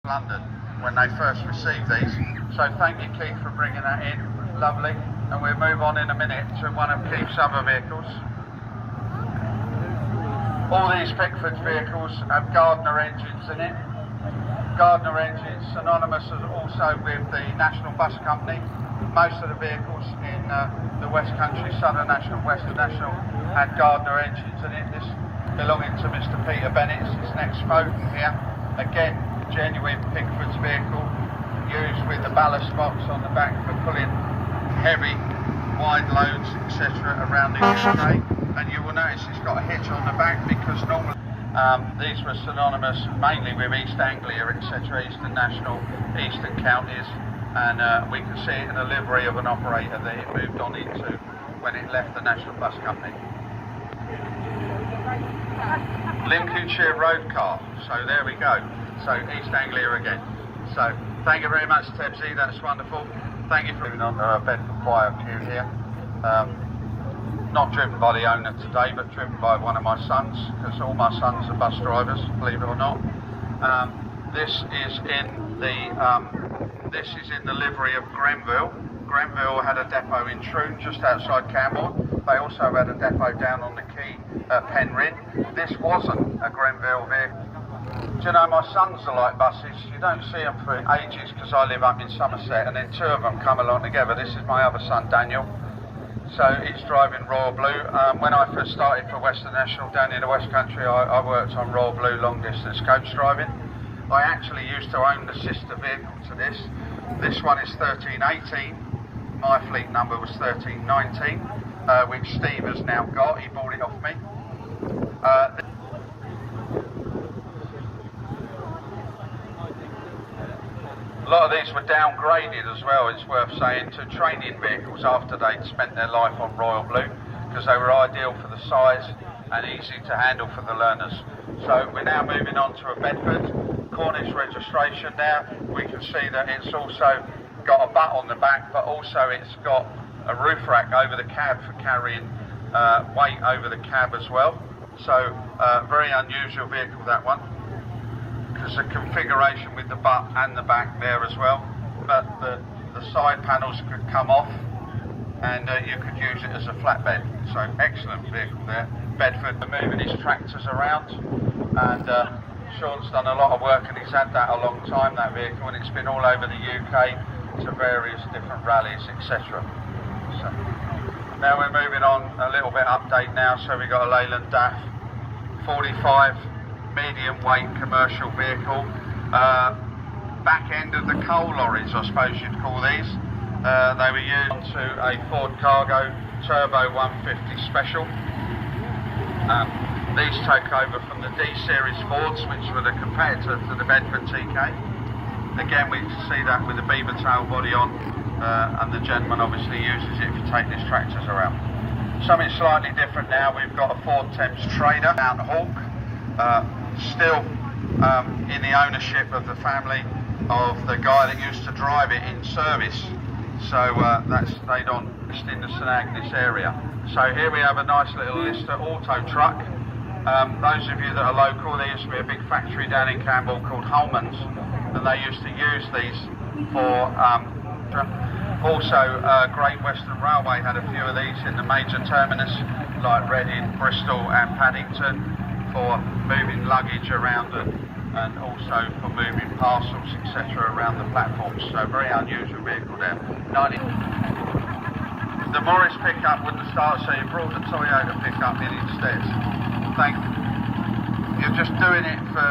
London when they first received these. So thank you, Keith, for bringing that in. Lovely. And we'll move on in a minute to one of Keith's other vehicles. All these Pickford vehicles have Gardner engines in it. Gardner engines synonymous also with the National Bus Company. Most of the vehicles in the West Country, Southern National, Western National, had Gardner engines in it. This belonging to Mr. Peter Bennett, his next spoken here. Again, genuine Pickford's vehicle, used with the ballast box on the back for pulling heavy, wide loads, etc. around the UK. And you will notice it's got a hitch on the back because normally these were synonymous mainly with East Anglia, etc., Eastern National, Eastern Counties, and we can see it in a livery of an operator that it moved on into when it left the National Bus Company. Lincolnshire Road Car, so there we go, so East Anglia again. So thank you very much, Tebsy, that's wonderful. Thank you for moving on to our Bedford Choir queue here. Not driven by the owner today, but driven by one of my sons, because all my sons are bus drivers, believe it or not. This is in the livery of Grenville. Grenville had a depot in Troon, just outside Camborne. They also had a depot down on the quay at Penryn. This wasn't a Grenville vehicle. Do you know, my sons are like buses. You don't see them for ages because I live up in Somerset, and then two of them come along together. This is my other son, Daniel. So he's driving Royal Blue. When I first started for Western National down in the West Country, I worked on Royal Blue long distance coach driving. I actually used to own the sister vehicle to this. This one is 1318. My fleet number was 1319, which Steve has now got. He bought it off me. A lot of these were downgraded as well, it's worth saying, to training vehicles after they'd spent their life on Royal Blue, because they were ideal for the size and easy to handle for the learners. So we're now moving on to a Bedford Cornish registration now. We can see that it's also got a butt on the back, but also it's got a roof rack over the cab for carrying weight over the cab as well. So very unusual vehicle, that one. There's a configuration with the butt and the back there as well, but the side panels could come off and you could use it as a flatbed. So excellent vehicle there. Bedford moving his tractors around, and Sean's done a lot of work, and he's had that a long time, that vehicle, and it's been all over the UK to various different rallies, etc. So now we're moving on a little bit update now. So we've got a Leyland DAF 45 medium weight commercial vehicle, back end of the coal lorries, I suppose you'd call these. They were used to a Ford Cargo Turbo 150 Special. These take over from the D series Fords, which were the competitor to the Bedford TK. Again, we can see that with the beaver tail body on, and the gentleman obviously uses it if you take his tractors around. Something slightly different now, we've got a Ford Thames Trader, Mount Hawk. Still in the ownership of the family of the guy that used to drive it in service. So that stayed on just in the St Agnes area. So here we have a nice little Lister auto truck. Those of you that are local, there used to be a big factory down in Campbell called Holman's, and they used to use these for also Great Western Railway had a few of these in the major terminus like Reading, Bristol and Paddington, for moving luggage around and also for moving parcels, etc. around the platforms. So very unusual vehicle there. The Morris pickup wouldn't start, so you brought the Toyota pickup in instead. Thank you. You're just doing it for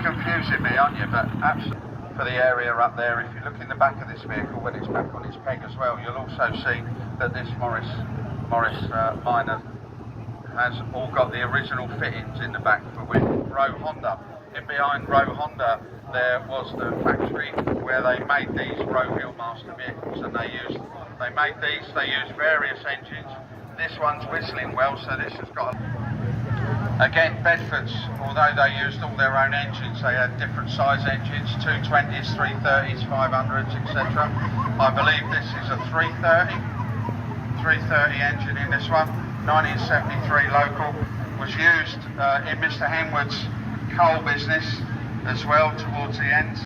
confusing me, aren't you? But absolutely for the area up there. If you look in the back of this vehicle when it's back on its peg as well, you'll also see that this Morris Minor has all got the original fittings in the back for Rowe Honda. In behind Rowe Honda there was the factory where they made these Rowe Hillmaster vehicles, and they used various engines. This one's whistling well, so this has got again, Bedfords, although they used all their own engines, they had different size engines, 220s, 330s, 500s, etc. I believe this is a 330 engine in this one. 1973 local, was used in Mr Henwood's coal business as well towards the end.